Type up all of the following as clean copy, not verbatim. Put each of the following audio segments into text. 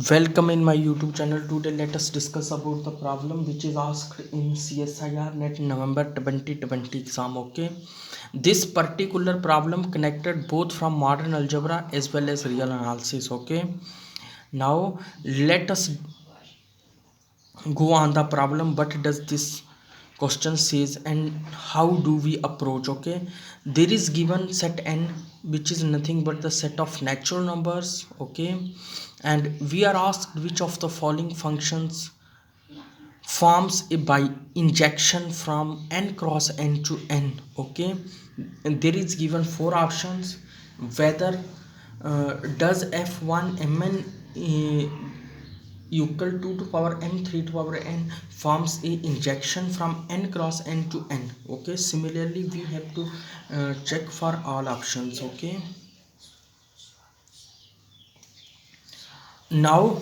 Welcome in my YouTube channel. Today let us discuss about the problem which is asked in CSIR NET November 2020 exam. Okay, this particular problem connected both from modern algebra as well as real analysis. Okay, now let us go on the problem. What does this question says and how do we approach? Okay, there is given set n, which is nothing but the set of natural numbers. Okay, and we are asked which of the following functions forms a by injection from n cross n to n. Okay, and there is given four options. Whether does f1 mn equal 2 to power m 3 to power n forms a injection from n cross n to n. Okay, similarly we have to check for all options. Okay, now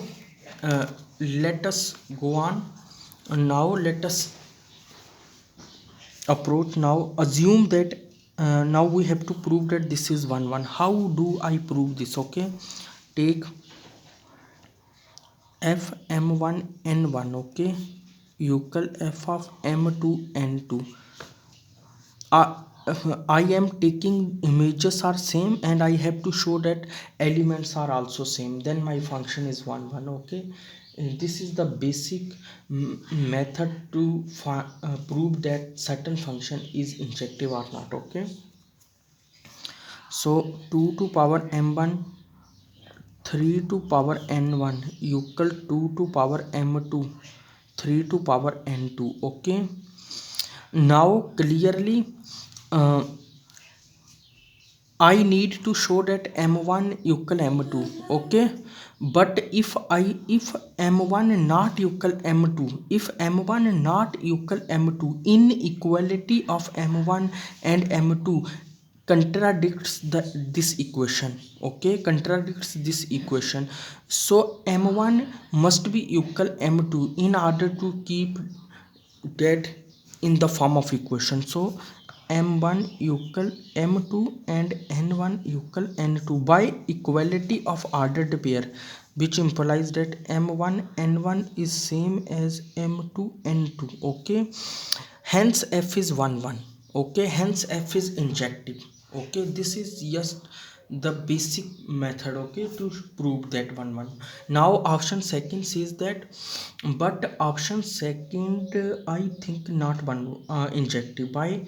let us go on. Now let us approach. Now assume that now we have to prove that this is 1 1. How do I prove this? Okay, take f m1 n1. Okay, equal f of m2 n2. uh, I am taking images are same and I have to show that elements are also same, then my function is 1 1. Okay, this is the basic method to prove that certain function is injective or not. Okay, so 2 to power m1 3 to power n1 equal 2 to power m2 3 to power n2. Okay, now clearly uh, I need to show that m1 equal m2. Okay, but if m1 not equal m2, if m1 not equal m2, inequality of m1 and m2 contradicts this equation. Okay, contradicts this equation. So m1 must be equal m2 in order to keep that in the form of equation. So m1 equal m2 and n1 equal n2 by equality of ordered pair, which implies that m1 n1 is same as m2 n2. Okay, hence f is 1 1. Okay, hence f is injective. Okay, this is just the basic method. Okay, to prove that 1 1. Now option second says that, but option second I think not one injective. By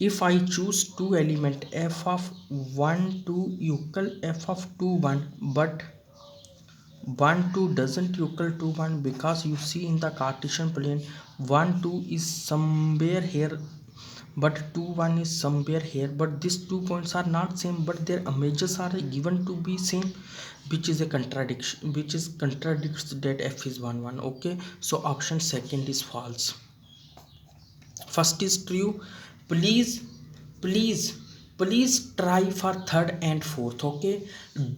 if I choose two element f of 1 2 equal f of 2 1, but 1 2 doesn't equal to 1, because you see in the Cartesian plane 1 2 is somewhere here but 2 1 is somewhere here, but these 2 points are not same but their images are given to be same, which is a contradiction, which is contradicts that f is 1 1. Okay, so option second is false. First is true. please please please try for third and fourth. Okay,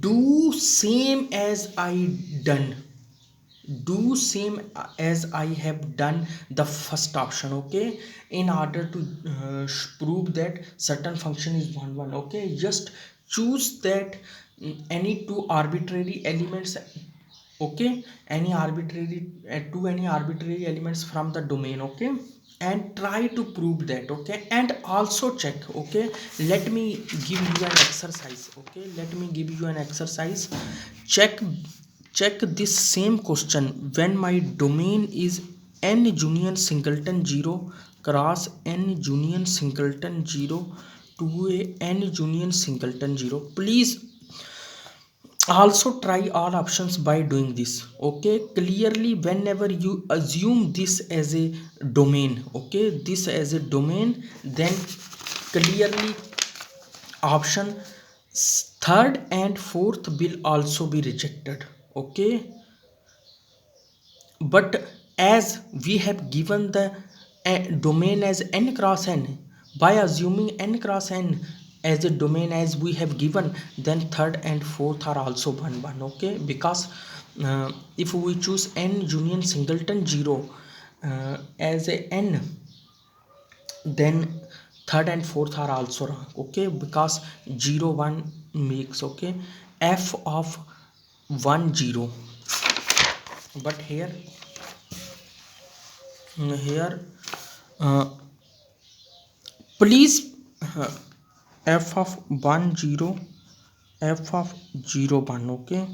do same as I done, do same as I have done the first option. Okay, in order to prove that certain function is 1 1. Okay, just choose that any two arbitrary elements. Okay, any arbitrary any arbitrary elements from the domain. Okay, and try to prove that. Okay, and also check. Okay, let me give you an exercise. Okay, let me give you an exercise. Check this same question when my domain is n union singleton 0 cross n union singleton 0 to a n union singleton 0. Please also try all options by doing this. Okay, clearly whenever you assume this as a domain, okay, this as a domain, then clearly option third and fourth will also be rejected. Okay, but as we have given the domain as n cross n, by assuming n cross n as a domain as we have given, then third and fourth are also 1 1. Okay, because if we choose n union singleton 0 as a n, then third and fourth are also wrong. Okay, because 0 1 makes. Okay, f of 1 0 but here uh, please uh, f of 1 0, f of 0 1, okay,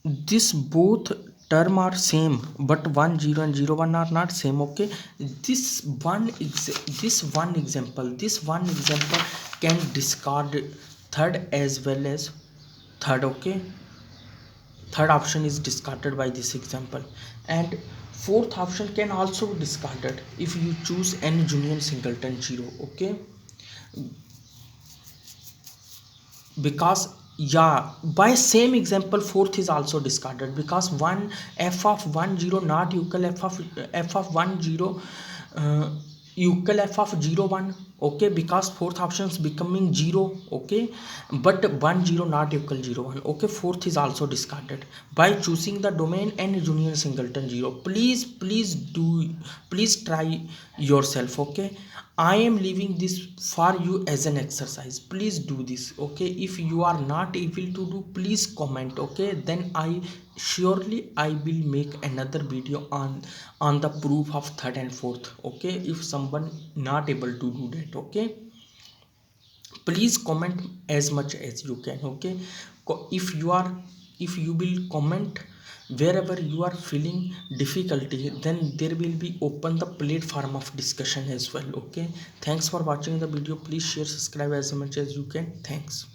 this both term are same, but 1 0 and 0 1 are not same, okay. This one example can discard third as well as third, okay. Third option is discarded by this example, and fourth option can also be discarded if you choose n union singleton 0, okay. Because yeah, by same example fourth is also discarded, because one f of 1 0 not equal f of 1 0 uh, equal f of 0 1, okay, because fourth option is becoming 0, okay, but 1 0 not equal 0 1, okay. Fourth is also discarded by choosing the domain n union singleton 0. Please try yourself, okay. I am leaving this for you as an exercise. Please do this, okay. If you are not able to do, please comment, okay. Then I will make another video on the proof of third and fourth, okay. If someone not able to do that, okay, please comment as much as you can, okay. If you will comment wherever you are feeling difficulty, then there will be open the platform of discussion as well, okay. Thanks for watching the video. Please share, subscribe as much as you can. Thanks.